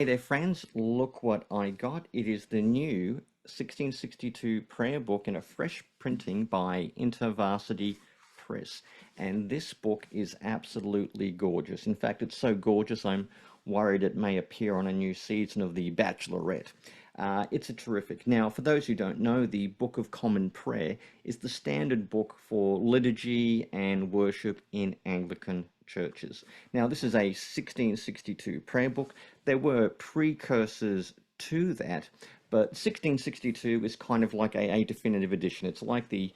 Hey there, friends. Look what I got. It is the new 1662 prayer book in a fresh printing by InterVarsity Press. And this book is absolutely gorgeous. In fact, it's so gorgeous, I'm worried it may appear on a new season of The Bachelorette. It's a terrific. Now, for those who don't know, the Book of Common Prayer is the standard book for liturgy and worship in Anglican churches. Now, this is a 1662 prayer book. There were precursors to that, but 1662 is kind of like a definitive edition. It's like the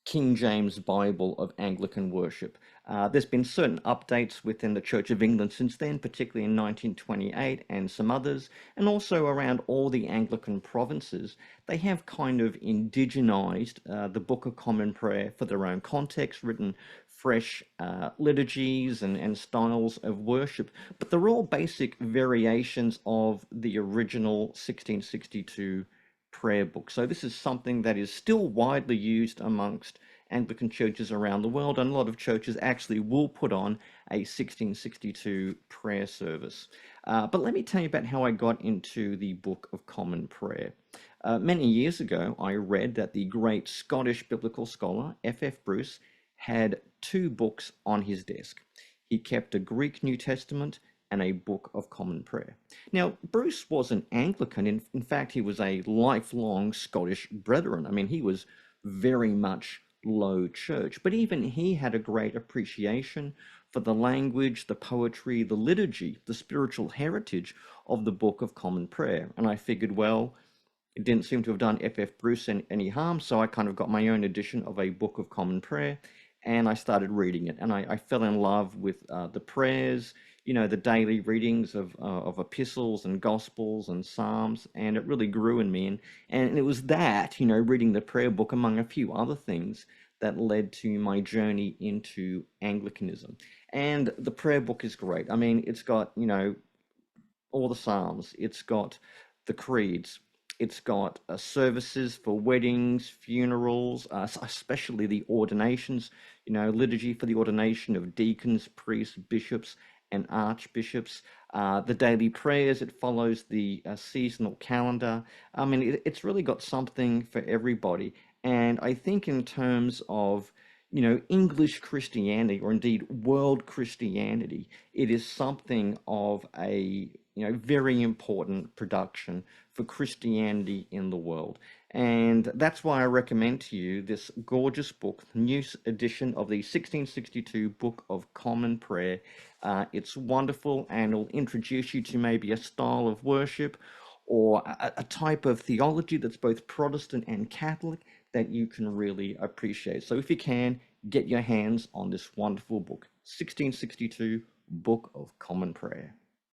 King James Bible of Anglican worship. There's been certain updates within the Church of England since then, particularly in 1928 and some others, and also around all the Anglican provinces. They have kind of indigenized the Book of Common Prayer for their own context, written fresh liturgies and styles of worship, but they're all basic variations of the original 1662 prayer book. So this is something that is still widely used amongst Anglican churches around the world, and a lot of churches actually will put on a 1662 prayer service. But let me tell you about how I got into the Book of Common Prayer. Many years ago, I read that the great Scottish biblical scholar F.F. Bruce had two books on his desk. He kept a Greek New Testament and a Book of Common Prayer. Now, Bruce was an Anglican. In fact, he was a lifelong Scottish Brethren. I mean, he was very much Low Church, but even he had a great appreciation for the language, the poetry, the liturgy, the spiritual heritage of the Book of Common Prayer. And I figured, well, it didn't seem to have done F.F. Bruce any harm, so I kind of got my own edition of a Book of Common Prayer, and I started reading it, and I fell in love with the prayers, the daily readings of epistles and gospels and psalms, and it really grew in me. And it was that, reading the prayer book, among a few other things, that led to my journey into Anglicanism. And the prayer book is great. I mean, it's got, all the psalms, it's got the creeds, it's got services for weddings, funerals, especially the ordinations, liturgy for the ordination of deacons, priests, bishops, and archbishops. The daily prayers, it follows the seasonal calendar. I mean, it's really got something for everybody. And I think in terms of, English Christianity, or indeed world Christianity, it is something of a, very important production for Christianity in the world. And that's why I recommend to you this gorgeous book, new edition of the 1662 Book of Common Prayer. It's wonderful, and it'll introduce you to maybe a style of worship or a type of theology that's both Protestant and Catholic that you can really appreciate. So if you can, get your hands on this wonderful book, 1662 Book of Common Prayer.